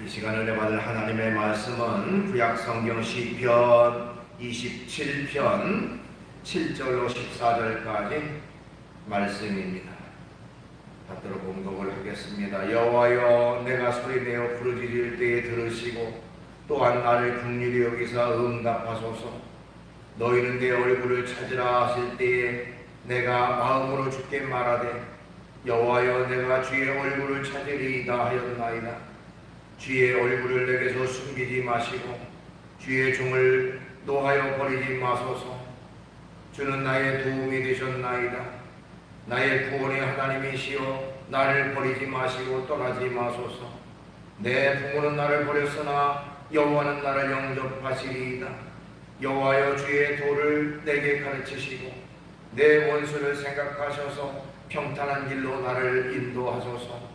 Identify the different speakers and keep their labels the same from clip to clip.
Speaker 1: 이 시간을 은혜 받을 하나님의 말씀은 구약성경 시편 27편 7절로 14절까지 말씀입니다. 받들어 봉독을 하겠습니다. 여호와여, 내가 소리내어 부르짖을 때에 들으시고 또한 나를 긍휼히 여기사 응답하소서. 너희는 내 얼굴을 찾으라 하실 때에 내가 마음으로 주께 말하되 여호와여, 내가 주의 얼굴을 찾으리이다 하였나이다. 주의 얼굴을 내게서 숨기지 마시고 주의 종을 노하여 버리지 마소서. 주는 나의 도움이 되셨나이다. 나의 구원의 하나님이시여, 나를 버리지 마시고 떠나지 마소서. 내 부모는 나를 버렸으나 여호와는 나를 영접하시리이다. 여호와여, 주의 도를 내게 가르치시고 내 원수를 생각하셔서 평탄한 길로 나를 인도하소서.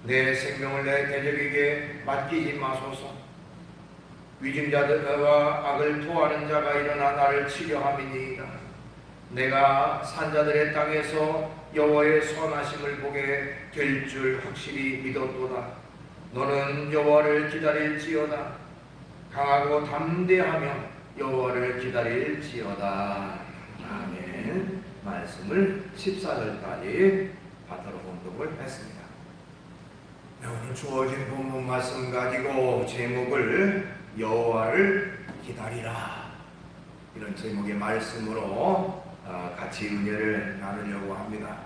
Speaker 1: 내 생명을 내 대적에게 맡기지 마소서. 위증자들과 악을 토하는 자가 일어나 나를 치려 함이니이다. 내가 산자들의 땅에서 여호와의 선하심을 보게 될 줄 확실히 믿었도다. 너는 여호와를 기다릴지어다. 강하고 담대하며 여호와를 기다릴지어다. 아멘. 말씀을 14절까지 받들어 봉독을 했습니다. 오늘 주어진 본문 말씀 가지고 제목을 여호와를 기다리라, 이런 제목의 말씀으로 같이 은혜를 나누려고 합니다.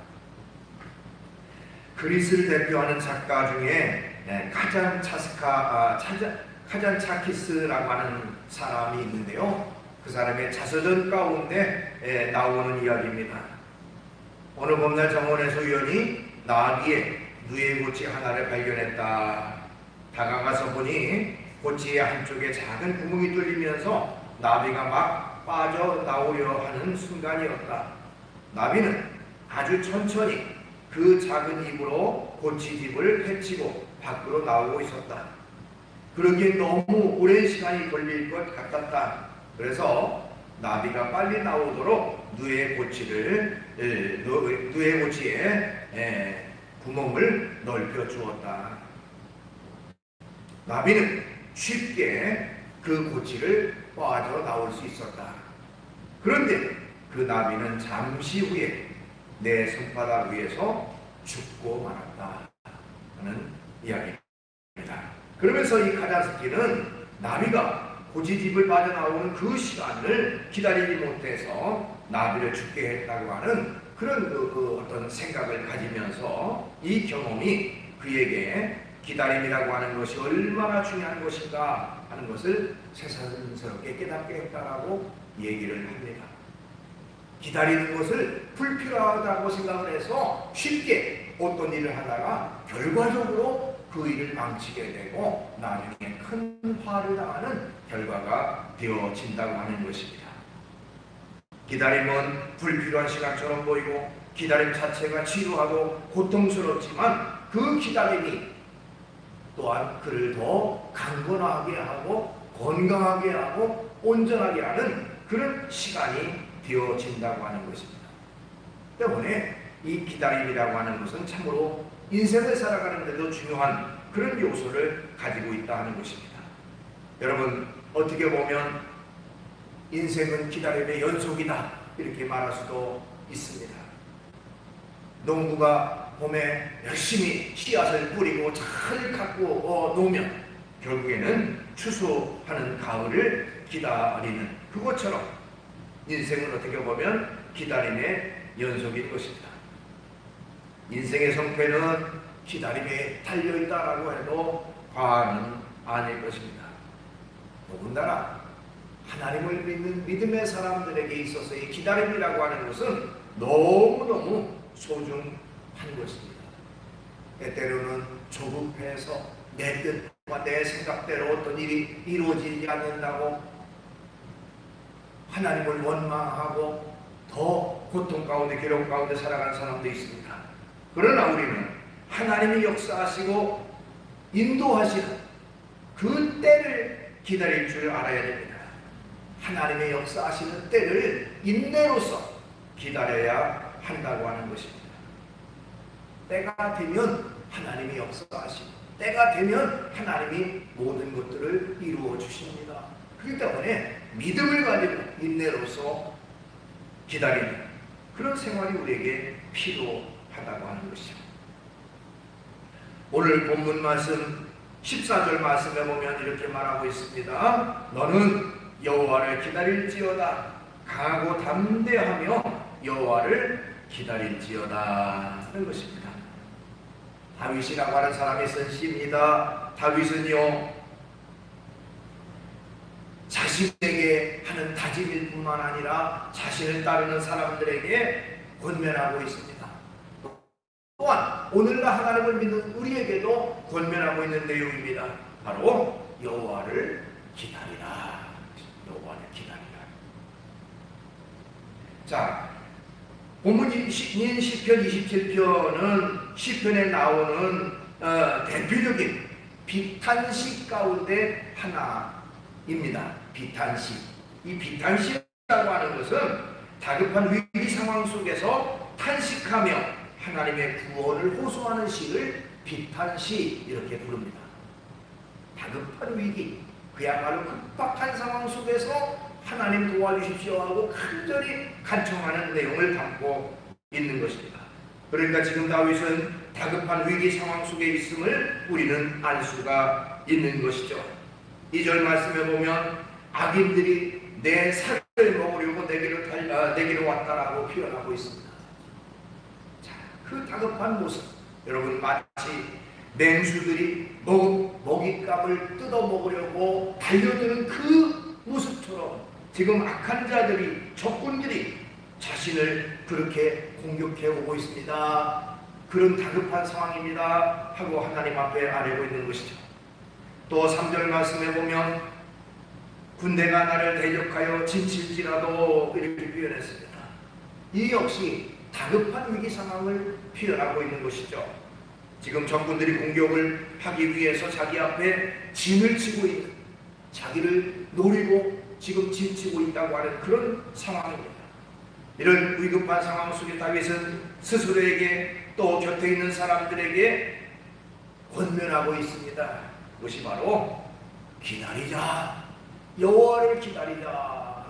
Speaker 1: 그리스를 대표하는 작가 중에 카잔차키스라고 하는 사람이 있는데요, 그 사람의 자서전 가운데 나오는 이야기입니다. 어느 봄날 정원에서 우연히 나귀의 누에고치 하나를 발견했다. 다가가서 보니 고치의 한쪽에 작은 구멍이 뚫리면서 나비가 막 빠져나오려 하는 순간이었다. 나비는 아주 천천히 그 작은 입으로 고치집을 헤치고 밖으로 나오고 있었다. 그러기엔 너무 오랜 시간이 걸릴 것 같았다. 그래서 나비가 빨리 나오도록 누에고치에 구멍을 넓혀 주었다. 나비는 쉽게 그 고치를 빠져나올 수 있었다. 그런데 그 나비는 잠시 후에 내 손바닥 위에서 죽고 말았다 하는 이야기입니다. 그러면서 이 카자스키는 나비가 고치집을 빠져나오는 그 시간을 기다리지 못해서 나비를 죽게 했다고 하는 그런 어떤 생각을 가지면서 이 경험이 그에게 기다림이라고 하는 것이 얼마나 중요한 것인가 하는 것을 새삼스럽게 깨닫게 했다라고 얘기를 합니다. 기다리는 것을 불필요하다고 생각을 해서 쉽게 어떤 일을 하다가 결과적으로 그 일을 망치게 되고 나중에 큰 화를 당하는 결과가 되어진다고 하는 것입니다. 기다림은 불필요한 시간처럼 보이고 기다림 자체가 지루하고 고통스럽지만 그 기다림이 또한 그를 더 강건하게 하고 건강하게 하고 온전하게 하는 그런 시간이 되어진다고 하는 것입니다. 때문에 이 기다림이라고 하는 것은 참으로 인생을 살아가는 데도 중요한 그런 요소를 가지고 있다 하는 것입니다. 여러분, 어떻게 보면 인생은 기다림의 연속이다 이렇게 말할 수도 있습니다. 농부가 봄에 열심히 씨앗을 뿌리고 잘 갖고 놓으면 결국에는 추수하는 가을을 기다리는 그것처럼 인생은 어떻게 보면 기다림의 연속일 것입니다. 인생의 성패는 기다림에 달려있다라고 해도 과언은 아닐 것입니다. 더군다나 하나님을 믿는 믿음의 사람들에게 있어서의 기다림이라고 하는 것은 너무너무 소중한 것입니다. 때때로는 조급해서 내 뜻과 내 생각대로 어떤 일이 이루어지지 않는다고 하나님을 원망하고 더 고통 가운데 괴로움 가운데 살아가는 사람도 있습니다. 그러나 우리는 하나님이 역사하시고 인도하시는 그 때를 기다릴 줄 알아야 됩니다. 하나님의 역사하시는 때를 인내로서 기다려야 한다고 하는 것입니다. 때가 되면 하나님이 역사하시고 때가 되면 하나님이 모든 것들을 이루어 주십니다. 그렇기 때문에 믿음을 가지고 인내로서 기다리는 그런 생활이 우리에게 필요하다고 하는 것이죠. 오늘 본문 말씀 14절 말씀에 보면 이렇게 말하고 있습니다. 너는 여호와를 기다릴지어다. 강하고 담대하며 여호와를 기다릴지어다 하는 것입니다. 다윗이라고 하는 사람이 쓴 시입니다. 다윗은요, 자신에게 하는 다짐일 뿐만 아니라 자신을 따르는 사람들에게 권면하고 있습니다. 또한 오늘날 하나님을 믿는 우리에게도 권면하고 있는 내용입니다. 바로 여호와를 기다리라. 여호와를 기다리라. 자, 본문인 시편 27편은 시편에 나오는 대표적인 비탄식 가운데 하나입니다. 비탄식. 이 비탄식이라고 하는 것은 다급한 위기 상황 속에서 탄식하며 하나님의 구원을 호소하는 시를 비탄시 이렇게 부릅니다. 다급한 위기, 그야말로 급박한 상황 속에서 하나님 도와주십시오 하고 간절히 간청하는 내용을 담고 있는 것입니다. 그러니까 지금 다윗은 다급한 위기 상황 속에 있음을 우리는 알 수가 있는 것이죠. 2절 말씀에 보면 악인들이 내 살을 먹으려고 내게로 왔다라고 표현하고 있습니다. 그 다급한 모습, 여러분 마치 맹수들이 먹잇감을 뜯어 먹으려고 달려드는 그 모습처럼 지금 악한 자들이, 적군들이 자신을 그렇게 공격해 오고 있습니다. 그런 다급한 상황입니다 하고 하나님 앞에 아뢰고 있는 것이죠. 또 3절 말씀에 보면 군대가 나를 대적하여 진칠지라도 이렇게 표현했습니다. 이 역시 다급한 위기 상황을 표현하고 있는 것이죠. 지금 적군들이 공격을 하기 위해서 자기 앞에 진을 치고 있는, 자기를 노리고 지금 진치고 있다고 하는 그런 상황입니다. 이런 위급한 상황 속에 다윗은 스스로에게 또 곁에 있는 사람들에게 권면하고 있습니다. 그것이 바로 기다리자, 여호와를 기다리자.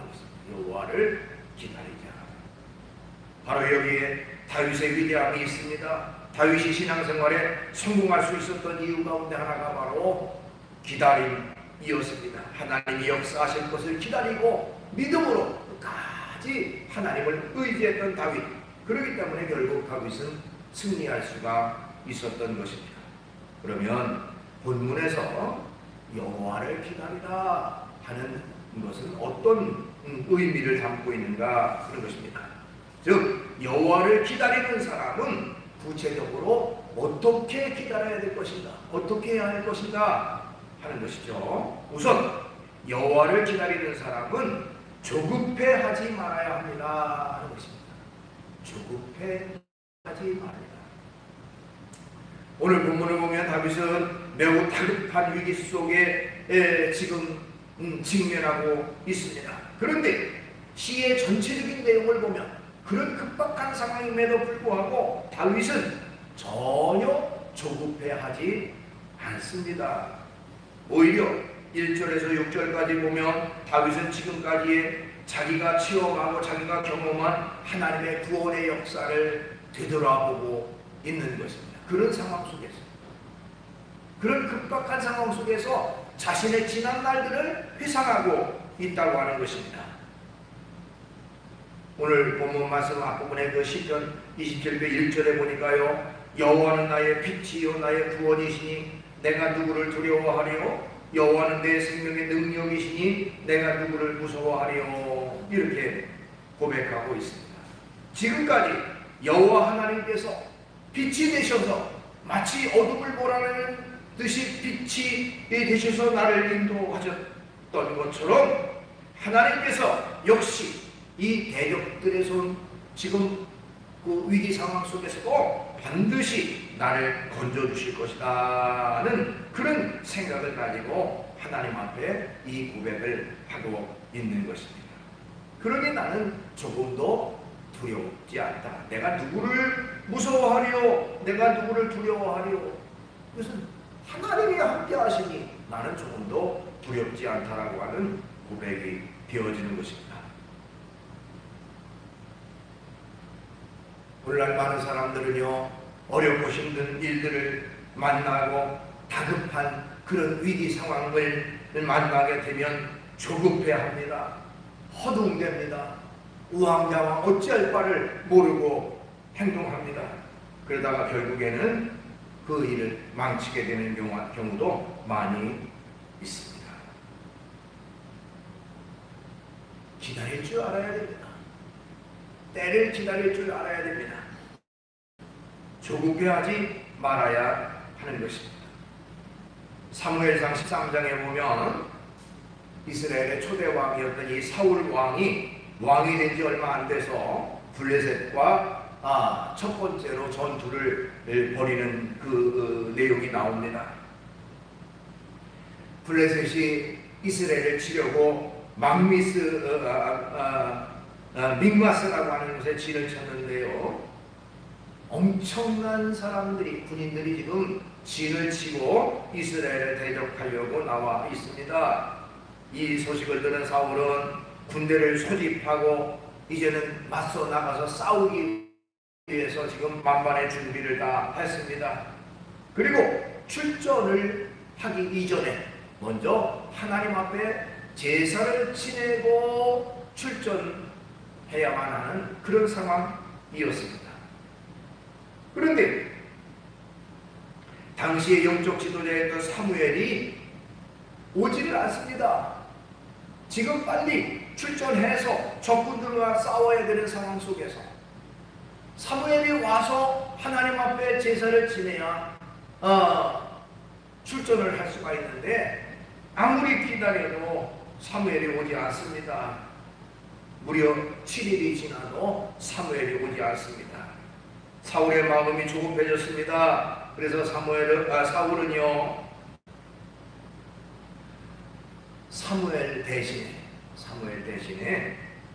Speaker 1: 여호와를 기다리자. 바로 여기에 다윗의 위대함이 있습니다. 다윗이 신앙생활에 성공할 수 있었던 이유 가운데 하나가 바로 기다림이었습니다. 하나님이 역사하실 것을 기다리고 믿음으로 끝까지 하나님을 의지했던 다윗. 그렇기 때문에 결국 다윗은 승리할 수가 있었던 것입니다. 그러면 본문에서 여호와를 기다리라 하는 것은 어떤 의미를 담고 있는가 하는 것입니다. 즉 여호와를 기다리는 사람은 구체적으로 어떻게 기다려야 될 것인가, 어떻게 해야 할 것인가 하는 것이죠. 우선 여호와를 기다리는 사람은 조급해하지 말아야 합니다 하는 것입니다. 조급해하지 말아야. 오늘 본문을 보면 다윗은 매우 다급한 위기 속에 지금 직면하고 있습니다. 그런데 시의 전체적인 내용을 보면 그런 급박한 상황임에도 불구하고 다윗은 전혀 조급해하지 않습니다. 오히려 1절에서 6절까지 보면 다윗은 지금까지의 자기가 체험하고 자기가 경험한 하나님의 구원의 역사를 되돌아보고 있는 것입니다. 그런 상황 속에서, 그런 급박한 상황 속에서 자신의 지난 날들을 회상하고 있다고 하는 것입니다. 오늘 본문 말씀 앞부분에 그 시편 27편 1절에 보니까요, 여호와는 나의 빛이요 나의 구원이시니 내가 누구를 두려워하리요? 여호와는 내 생명의 능력이시니 내가 누구를 무서워하리요? 이렇게 고백하고 있습니다. 지금까지 여호와 하나님께서 빛이 되셔서 마치 어둠을 몰아내는 듯이 빛이 되셔서 나를 인도하셨던 것처럼 하나님께서 역시 이 대적들의 손, 지금 그 위기 상황 속에서도 반드시 나를 건져주실 것이다 하는 그런 생각을 가지고 하나님 앞에 이 고백을 하고 있는 것입니다. 그러니 나는 조금도 두렵지 않다. 내가 누구를 무서워하리요? 내가 누구를 두려워하리요? 이것은 하나님이 함께 하시니 나는 조금도 두렵지 않다라고 하는 고백이 되어지는 것입니다. 오늘날 많은 사람들은요, 어렵고 힘든 일들을 만나고 다급한 그런 위기 상황을 만나게 되면 조급해합니다. 허둥댑니다. 우왕좌왕 어찌할 바를 모르고 행동합니다. 그러다가 결국에는 그 일을 망치게 되는 경우도 많이 있습니다. 기다릴 줄 알아야 됩니다. 때를 기다릴 줄 알아야 됩니다. 조급해하지 말아야 하는 것입니다. 사무엘상 13장에 보면 이스라엘의 초대 왕이었던 이 사울 왕이 된 지 얼마 안 돼서 블레셋과 첫 번째로 전투를 벌이는 그 내용이 나옵니다. 블레셋이 이스라엘을 치려고 믹마스라고 하는 곳에 진을 쳤는데요, 엄청난 사람들이, 군인들이 지금 진을 치고 이스라엘을 대적하려고 나와 있습니다. 이 소식을 들은 사울은 군대를 소집하고 이제는 맞서 나가서 싸우기 위해서 지금 만반의 준비를 다 했습니다. 그리고 출전을 하기 이전에 먼저 하나님 앞에 제사를 지내고 출전해야만 하는 그런 상황이었습니다. 그런데 당시의 영적 지도자였던 사무엘이 오지를 않습니다. 지금 빨리 출전해서 적군들과 싸워야 되는 상황 속에서 사무엘이 와서 하나님 앞에 제사를 지내야 출전을 할 수가 있는데, 아무리 기다려도 사무엘이 오지 않습니다. 무려 7일이 지나도 사무엘이 오지 않습니다. 사울의 마음이 조급해졌습니다. 그래서 사울은요, 사무엘 대신에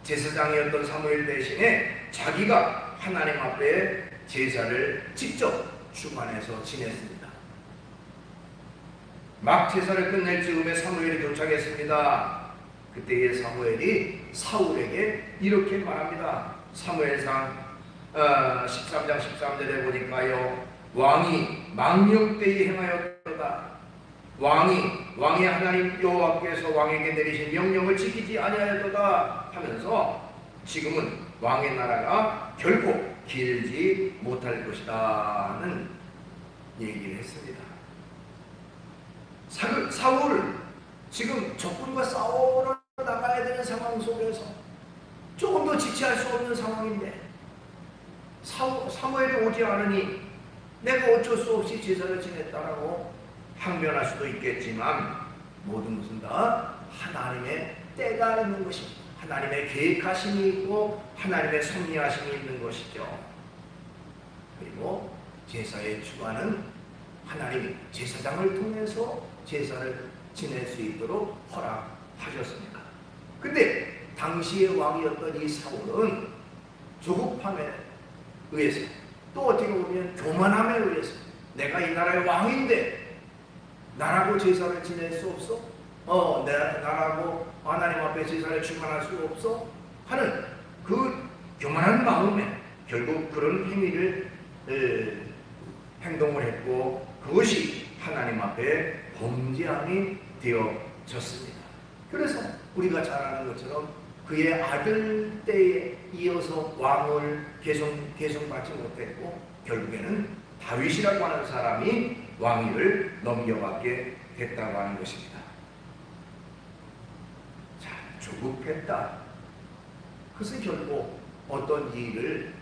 Speaker 1: 제사장이었던 사무엘 대신에 자기가 하나님 앞에 제사를 직접 주관해서 지냈습니다. 막 제사를 끝낼 즈음에 사무엘이 도착했습니다. 그때의 사무엘이 사울에게 이렇게 말합니다. 사무엘상 13장 13절에 보니까요, 왕이 망령되이 행하였도다. 왕이 하나님 여호와께서 왕에게 내리신 명령을 지키지 아니하였도다 하면서 지금은 왕의 나라가 결코 길지 못할 것이다는 얘기를 했습니다. 사울 지금 적군과 싸우러 나가야 되는 상황 속에서 조금도 지체할 수 없는 상황인데 사무엘이 오지 않으니 내가 어쩔 수 없이 제사를 지냈다라고 항변할 수도 있겠지만, 모든 것은 다 하나님의 때가 있는 것입니다. 하나님의 계획하심이 있고 하나님의 섭리하심이 있는 것이죠. 그리고 제사의 주관은 하나님이 제사장을 통해서 제사를 지낼 수 있도록 허락하셨습니다. 근데 당시의 왕이었던 이 사울은 조급함에 의해서, 또 어떻게 보면 교만함에 의해서, 내가 이 나라의 왕인데 나라고 제사를 지낼 수 없어? 나라고 하나님 앞에 제사를 주관할 수 없어? 하는 그 교만한 마음에 결국 그런 행동을 했고, 그것이 하나님 앞에 범죄함이 되어졌습니다. 그래서 우리가 잘 아는 것처럼 그의 아들 때에 이어서 왕을 계승받지 못했고, 결국에는 다윗이라고 하는 사람이 왕위를 넘겨받게 됐다고 하는 것입니다. 자, 조급했다. 그것은 결국 어떤 일을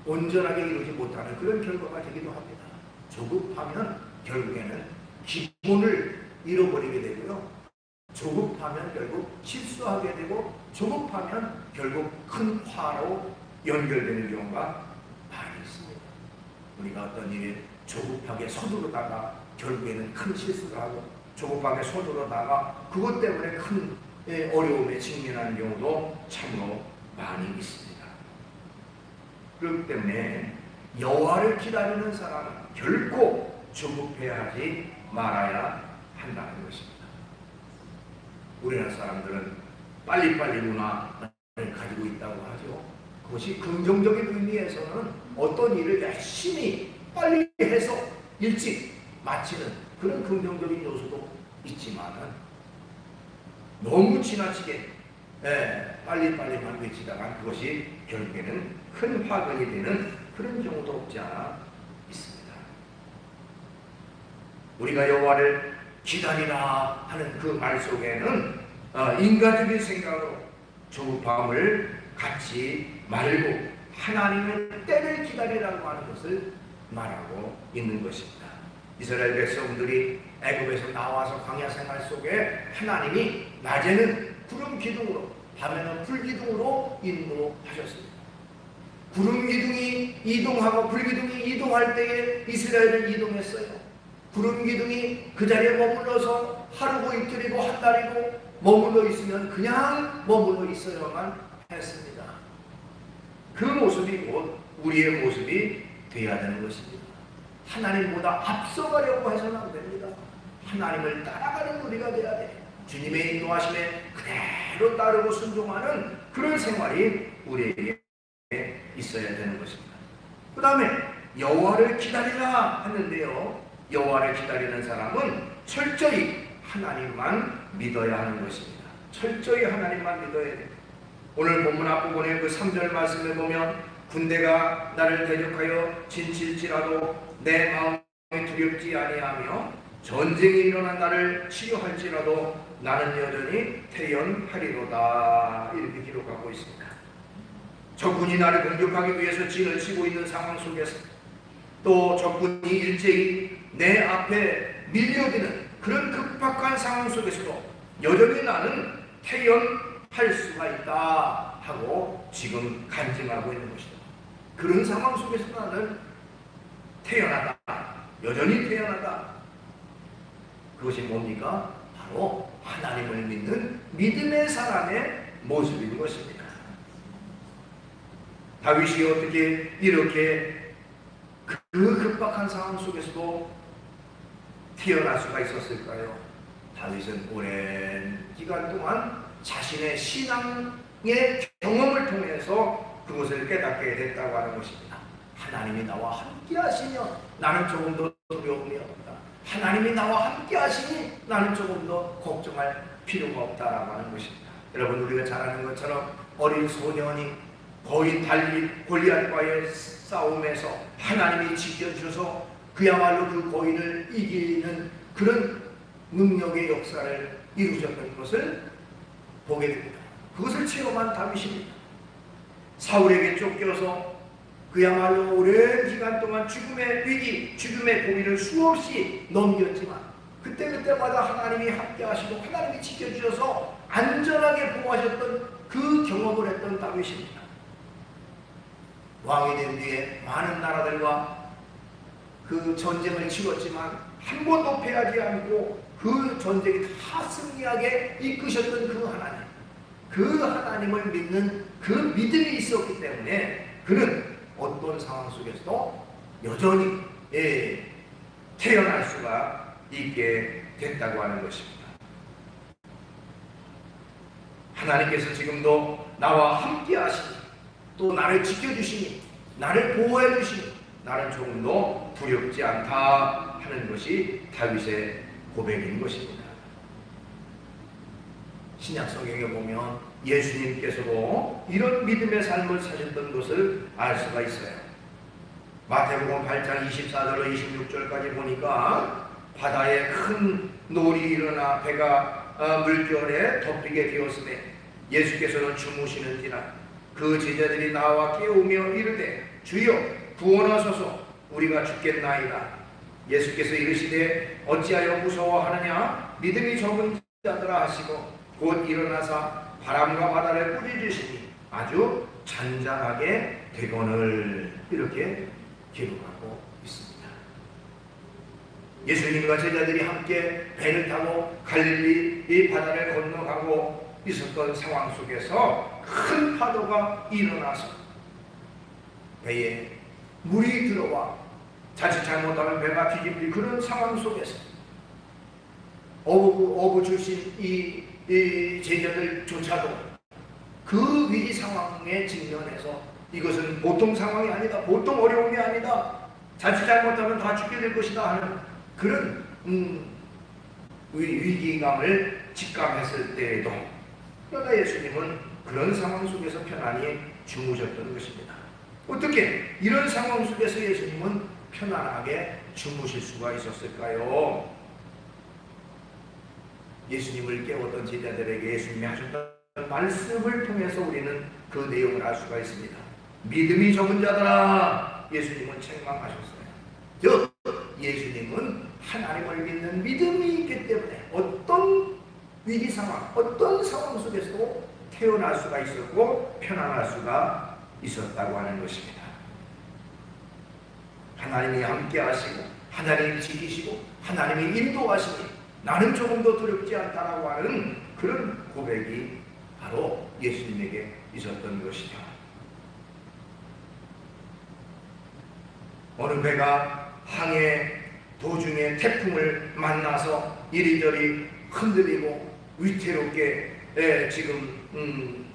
Speaker 1: 온전하게 이루지 못하는 그런 결과가 되기도 합니다. 조급하면 결국에는 기본을 잃어버리게 되고요, 조급하면 결국 실수하게 되고, 조급하면 결국 큰 화로 연결되는 경우가 많이 있습니다. 우리가 어떤 일에 조급하게 서두르다가 결국에는 큰 실수를 하고, 조급하게 서두르다가 그것 때문에 큰 어려움에 직면하는 경우도 참으로 많이 있습니다. 그렇기 때문에 여호와를 기다리는 사람은 결코 조급해하지 말아야 한다는 것입니다. 우리나라 사람들은 빨리빨리 문화를 가지고 있다고 하죠. 그것이 긍정적인 의미에서는 어떤 일을 열심히 빨리 해서 일찍 마치는 그런 긍정적인 요소도 있지만은 너무 지나치게 빨리빨리만 외치다가 그것이 결국에는 큰 화근이 되는 그런 경우도 없지 않아 있습니다. 우리가 여호와를 기다리라 하는 그 말 속에는 인간적인 생각으로 조급함을 갖지 말고 하나님의 때를 기다리라고 하는 것을 말하고 있는 것입니다. 이스라엘 백성들이 애굽에서 나와서 광야 생활 속에 하나님이 낮에는 구름 기둥으로 밤에는 불 기둥으로 인도하셨습니다. 구름 기둥이 이동하고 불 기둥이 이동할 때에 이스라엘은 이동했어요. 구름 기둥이 그 자리에 머물러서 하루고 이틀이고 한 달이고 머물러 있으면 그냥 머물러 있어야만 했습니다. 그 모습이 곧 우리의 모습이 되어야 되는 것입니다. 하나님보다 앞서가려고 해서는 안 됩니다. 하나님을 따라가는 우리가 되어야 돼. 주님의 인도하심에 그대로 따르고 순종하는 그런 생활이 우리에게 있어야 되는 것입니다. 그 다음에 여호와를 기다리라 하는데요, 여호와를 기다리는 사람은 철저히 하나님만 믿어야 하는 것입니다. 철저히 하나님만 믿어야 돼요. 오늘 본문 앞부분에 그 3절 말씀을 보면 군대가 나를 대적하여 진칠지라도 내 마음이 두렵지 아니하며 전쟁이 일어난 나를 치료할지라도 나는 여전히 태연하리로다, 이렇게 기록하고 있습니다. 적군이 나를 공격하기 위해서 진을 치고 있는 상황 속에서 또 적군이 일제히 내 앞에 밀려드는 그런 급박한 상황 속에서도 여전히 나는 태연할 수가 있다 하고 지금 간증하고 있는 것이다. 그런 상황 속에서 나는 태연하다, 여전히 태연하다. 그것이 뭡니까? 바로 하나님을 믿는 믿음의 사람의 모습인 것입니다. 다윗이 어떻게 이렇게 그 급박한 상황 속에서도 태어날 수가 있었을까요? 다윗은 오랜 기간 동안 자신의 신앙의 경험을 통해서 그것을 깨닫게 됐다고 하는 것입니다. 하나님이 나와 함께 하시면 나는 조금 더 두려움이 없다. 하나님이 나와 함께 하시니 나는 조금 더 걱정할 필요가 없다라고 하는 것입니다. 여러분, 우리가 잘 아는 것처럼 어린 소년이 거인 달리 골리앗과의 싸움에서 하나님이 지켜주셔서 그야말로 그 거인을 이기는 그런 능력의 역사를 이루셨던 것을 보게 됩니다. 그것을 체험한 다윗입니다. 사울에게 쫓겨서 그야말로 오랜 기간 동안 죽음의 위기, 죽음의 고비를 수없이 넘겼지만 그때마다 하나님이 함께 하시고 하나님이 지켜주셔서 안전하게 보호하셨던 그 경험을 했던 다윗입니다. 왕이 된 뒤에 많은 나라들과 그 전쟁을 치렀지만 한 번도 패하지 않고 그 전쟁이 다 승리하게 이끄셨던 그 하나님을 믿는 그 믿음이 있었기 때문에 그는 어떤 상황 속에서도 여전히 태어날 수가 있게 됐다고 하는 것입니다. 하나님께서 지금도 나와 함께 하시니 또 나를 지켜주시니 나를 보호해 주시니 나는 조금도 두렵지 않다 하는 것이 다윗의 고백인 것입니다. 신약 성경에 보면 예수님께서도 이런 믿음의 삶을 사셨던 것을 알 수가 있어요. 마태복음 8장 24절로 26절까지 보니까 바다에 큰 놀이 일어나 배가 물결에 덮이게 되었으되 예수께서는 주무시는지라 그 제자들이 나와 깨우며 이르되 주여 구원하소서 우리가 죽겠나이다. 예수께서 이르시되 어찌하여 무서워하느냐 믿음이 적은 자들아 하시고 곧 일어나사 바람과 바다를 꾸짖으시니 아주 잔잔하게 되거늘, 이렇게 기록하고 있습니다. 예수님과 제자들이 함께 배를 타고 갈릴리 이 바다를 건너가고 있었던 상황 속에서 큰 파도가 일어나서 배에 물이 들어와 자칫 잘못하면 배가 뒤집힐 그런 상황 속에서 어부 출신 이 제자들조차도 그 위기 상황에 직면해서 이것은 보통 상황이 아니다, 보통 어려움이 아니다, 자칫 잘못하면 다 죽게 될 것이다 하는 그런 위기감을 직감했을 때에도, 그러나 예수님은 그런 상황 속에서 편안히 주무셨던 것입니다. 어떻게 이런 상황 속에서 예수님은 편안하게 주무실 수가 있었을까요? 예수님을 깨웠던 제자들에게 예수님이 하셨던 말씀을 통해서 우리는 그 내용을 알 수가 있습니다. 믿음이 적은 자들아, 예수님은 책망하셨어요. 즉 예수님은 하나님을 믿는 믿음이 있기 때문에 어떤 위기 상황, 어떤 상황 속에서도 태어날 수가 있었고 편안할 수가 있었다고 하는 것입니다. 하나님이 함께 하시고 하나님이 지키시고 하나님이 인도하시니 나는 조금도 두렵지 않다라고 하는 그런 고백이 바로 예수님에게 있었던 것이죠. 어느 배가 항해 도중에 태풍을 만나서 이리저리 흔들리고 위태롭게 지금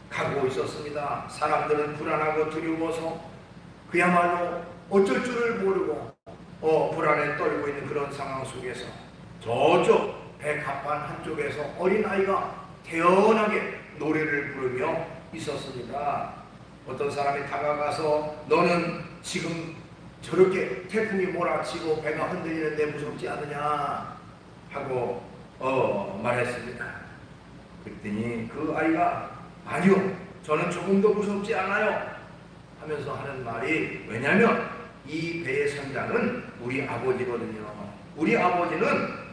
Speaker 1: 가고 있었습니다. 사람들은 불안하고 두려워서 그야말로 어쩔 줄을 모르고 불안에 떨고 있는 그런 상황 속에서 저쪽 배 갑판 한쪽에서 어린아이가 태연하게 노래를 부르며 있었습니다. 어떤 사람이 다가가서 너는 지금 저렇게 태풍이 몰아치고 배가 흔들리는데 무섭지 않느냐 하고 말했습니다. 그랬더니 그 아이가 아니요, 저는 조금도 무섭지 않아요 하면서 하는 말이, 왜냐하면 이 배의 선장은 우리 아버지거든요. 우리 아버지는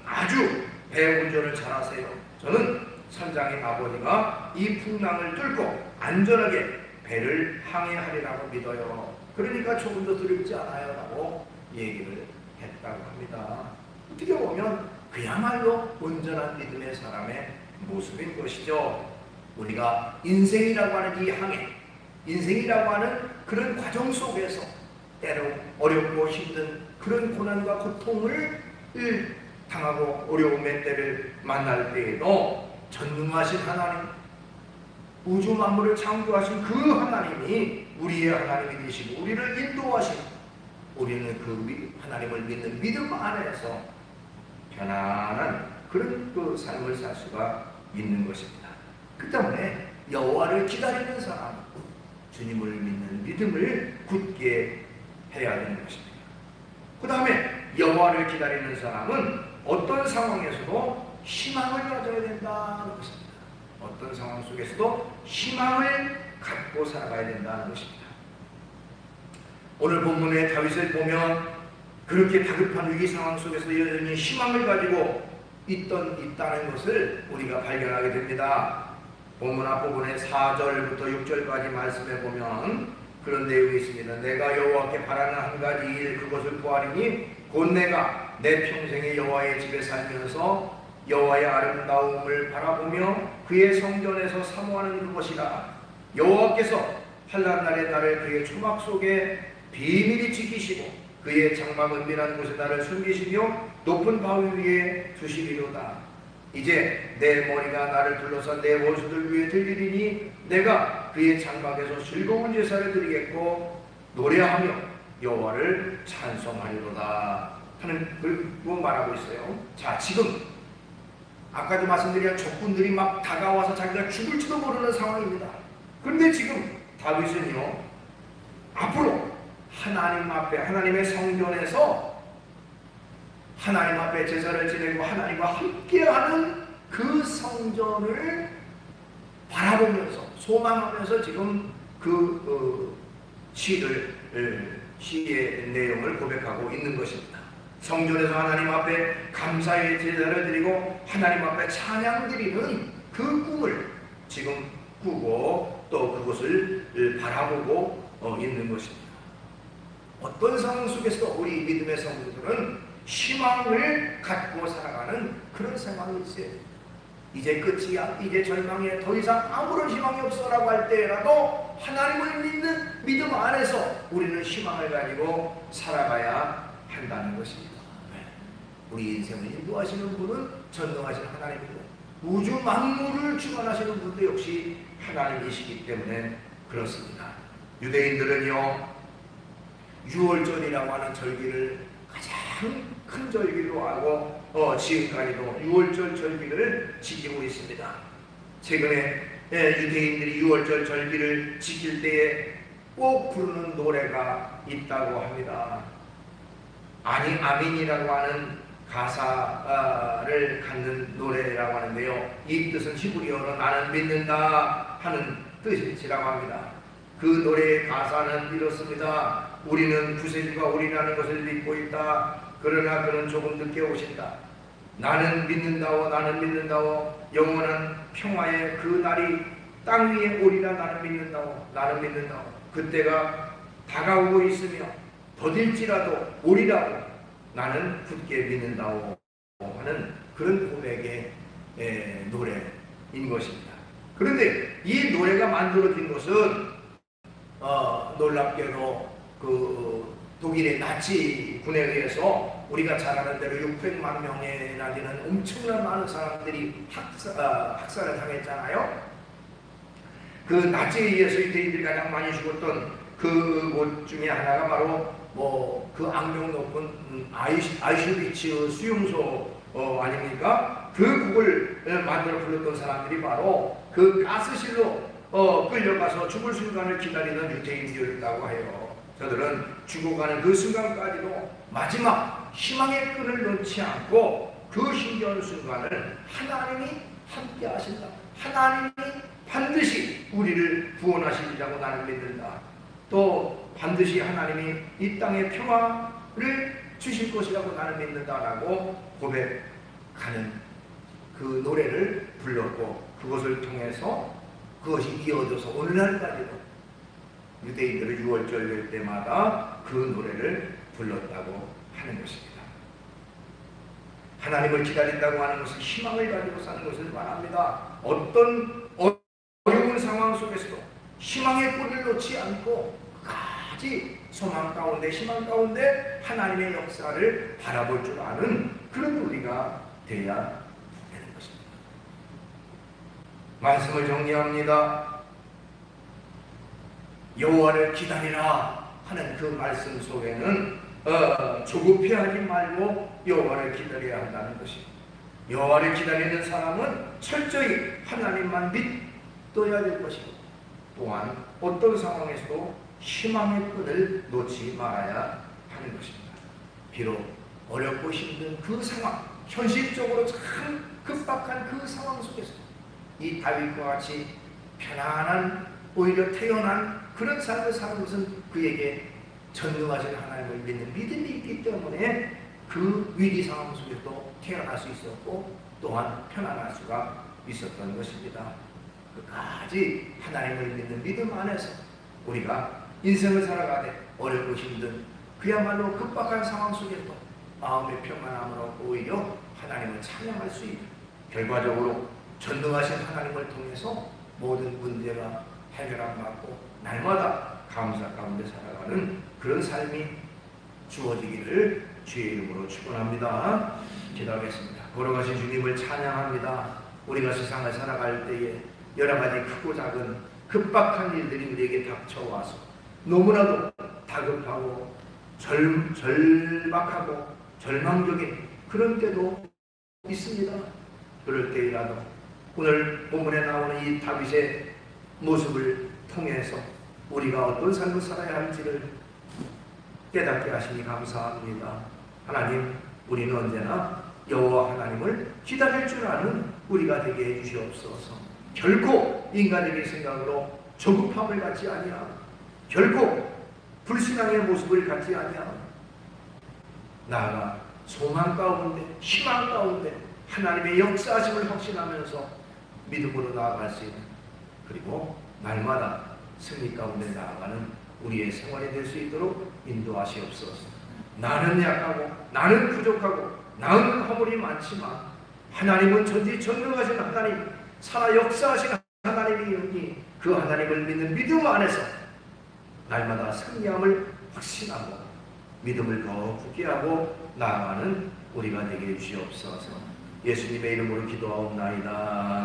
Speaker 1: 아주 배 운전을 잘하세요. 저는 선장의 아버지가 이 풍랑을 뚫고 안전하게 배를 항해하리라고 믿어요. 그러니까 조금도 두렵지 않아요 라고 얘기를 했다고 합니다. 어떻게 보면 그야말로 온전한 믿음의 사람의 모습인 것이죠. 우리가 인생이라고 하는 이 항해, 인생이라고 하는 그런 과정 속에서 때로 어렵고 힘든 그런 고난과 고통을 당하고 어려움의 때를 만날 때에도 전능하신 하나님, 우주 만물을 창조하신 그 하나님이 우리의 하나님이 되시고 우리를 인도하시고 우리는 그 하나님을 믿는 믿음 안에서 편안한 그런 그 삶을 살 수가 있는 것입니다. 그 때문에 여호와를 기다리는 사람은 주님을 믿는 믿음을 굳게 해야 되는 것입니다. 그 다음에 여호와를 기다리는 사람은 어떤 상황에서도 희망을 가져야 된다는 것입니다. 어떤 상황 속에서도 희망을 갖고 살아가야 된다는 것입니다. 오늘 본문의 다윗을 보면 그렇게 다급한 위기 상황 속에서 여전히 희망을 가지고 있다는 것을 우리가 발견하게 됩니다. 본문 앞부분에 4절부터 6절까지 말씀해 보면 그런 내용이 있습니다. 내가 여호와께 바라는 한 가지 일, 그것을 구하리니 곧 내가 내 평생에 여호와의 집에 살면서 여호와의 아름다움을 바라보며 그의 성전에서 사모하는 그것이라. 여호와께서 환난 날에 나를 그의 초막 속에 비밀히 지키시고 그의 장막 은밀한 곳에 나를 숨기시며 높은 바위 위에 두시리로다. 이제 내 머리가 나를 둘러서 내 원수들 위에 들리리니 내가 그의 장막에서 즐거운 제사를 드리겠고 노래하며 여호와를 찬송하리로다 하는 걸 말하고 있어요. 자, 지금 아까도 말씀드린 적군들이 막 다가와서 자기가 죽을지도 모르는 상황입니다. 그런데 지금 다윗은요, 앞으로 하나님 앞에, 하나님의 성전에서 하나님 앞에 제사를 지내고 하나님과 함께하는 그 성전을 바라보면서 소망하면서 지금 그 시의 내용을 고백하고 있는 것입니다. 성전에서 하나님 앞에 감사의 제사를 드리고 하나님 앞에 찬양 드리는 그 꿈을 지금 꾸고 또 그것을 바라보고 있는 것입니다. 어떤 상황 속에서도 우리 믿음의 성도들은 희망을 갖고 살아가는 그런 상황이 있어요. 이제 끝이야, 이제 절망해, 더 이상 아무런 희망이 없어라고 할 때라도 하나님을 믿는 믿음 안에서 우리는 희망을 가지고 살아가야 한다는 것입니다. 우리 인생을 인도하시는 분은 전능하신 하나님이고 우주 만물을 주관하시는 분도 역시 하나님이시기 때문에 그렇습니다. 유대인들은요, 유월절이라고 하는 절기를 가장 큰 절기로 하고 지금까지도 유월절 절기를 지키고 있습니다. 최근에 유대인들이 유월절 절기를 지킬 때에 꼭 부르는 노래가 있다고 합니다. 아민이라고 하는 가사를 갖는 노래라고 하는데요, 이 뜻은 히브리어로 나는 믿는다 하는 뜻이라고 합니다. 그 노래의 가사는 이렇습니다. 우리는 구세주가 우리라는 것을 믿고 있다. 그러나 그는 조금 늦게 오신다. 나는 믿는다오, 나는 믿는다오. 영원한 평화의 그 날이 땅 위에 오리라. 나는 믿는다오, 나는 믿는다오. 그때가 다가오고 있으며 더딜지라도 오리라고 나는 굳게 믿는다오 하는 그런 고백의 노래인 것입니다. 그런데 이 노래가 만들어진 것은 놀랍게도 그 독일의 나치군에 의해서 우리가 잘 아는 대로 600만 명이나 되는 엄청난 많은 사람들이 학살을 당했잖아요. 그 나치에 의해서 유대인들이 가장 많이 죽었던 그곳 중에 하나가 바로 그 악명 높은 아이슈비츠 수용소 아닙니까? 그 곡을 만들어 불렀던 사람들이 바로 그 가스실로 끌려가서 죽을 순간을 기다리는 유대인들이라고 해요. 저들은 죽어가는 그 순간까지도 마지막 희망의 끈을 놓지 않고 그 힘겨운 순간을 하나님이 함께 하신다. 하나님이 반드시 우리를 구원하시리라고 나는 믿는다. 또 반드시 하나님이 이 땅에 평화를 주실 것이라고 나는 믿는다라고 고백하는 그 노래를 불렀고, 그것을 통해서 그것이 이어져서 오늘날까지도 유대인들의 유월절 때마다 그 노래를 불렀다고 하는 것입니다. 하나님을 기다린다고 하는 것은 희망을 가지고 사는 것을 말합니다. 어떤 어려운 상황 속에서도 희망의 끈을 놓지 않고 끝까지 소망 가운데, 희망 가운데 하나님의 역사를 바라볼 줄 아는 그런 우리가 되어야 되는 것입니다. 말씀을 정리합니다. 여호와를 기다리라 하는 그 말씀 속에는 조급해하지 말고 여호와를 기다려야 한다는 것입니다. 여호와를 기다리는 사람은 철저히 하나님만 믿어야 될 것이고, 또한 어떤 상황에서도 희망의 끈을 놓지 말아야 하는 것입니다. 비록 어렵고 힘든 그 상황, 현실적으로 참 급박한 그 상황 속에서 이 다윗과 같이 편안한, 오히려 태어난 그런 삶을 사는 것은 그에게 전능하신 하나님을 믿는 믿음이 있기 때문에 그 위기 상황 속에도 태어날 수 있었고, 또한 편안할 수가 있었던 것입니다. 끝까지 하나님을 믿는 믿음 안에서 우리가 인생을 살아가되 어렵고 힘든 그야말로 급박한 상황 속에도 마음의 평안함을 얻고 오히려 하나님을 찬양할 수 있는, 결과적으로 전능하신 하나님을 통해서 모든 문제가 해결받고 날마다 감사 가운데 살아가는 그런 삶이 주어지기를 주의 이름으로 축원합니다. 기도하겠습니다. 걸어가신 주님을 찬양합니다. 우리가 세상을 살아갈 때에 여러 가지 크고 작은 급박한 일들이 우리에게 닥쳐와서 너무나도 다급하고 절박하고 절망적인 그런 때도 있습니다. 그럴 때이라도 오늘 본문에 나오는 이 다윗의 모습을 통해서 우리가 어떤 삶을 살아야 할지를 깨닫게 하시니 감사합니다. 하나님, 우리는 언제나 여호와 하나님을 기다릴 줄 아는 우리가 되게 해주시옵소서. 결코 인간적인 생각으로 조급함을 갖지 아니하고, 결코 불신앙의 모습을 갖지 아니하고, 나아가 소망 가운데, 희망 가운데 하나님의 역사하심을 확신하면서 믿음으로 나아갈 수 있는, 그리고 날마다 승리 가운데 나아가는 우리의 생활이 될 수 있도록 인도하시옵소서. 나는 약하고 나는 부족하고 나는 허물이 많지만 하나님은 전지전능하신 하나님, 살아 역사하신 하나님이니 그 하나님을 믿는 믿음 안에서 날마다 승리함을 확신하고 믿음을 더 굳게 하고 나아가는 우리가 되게 주시옵소서. 예수님의 이름으로 기도하옵나이다.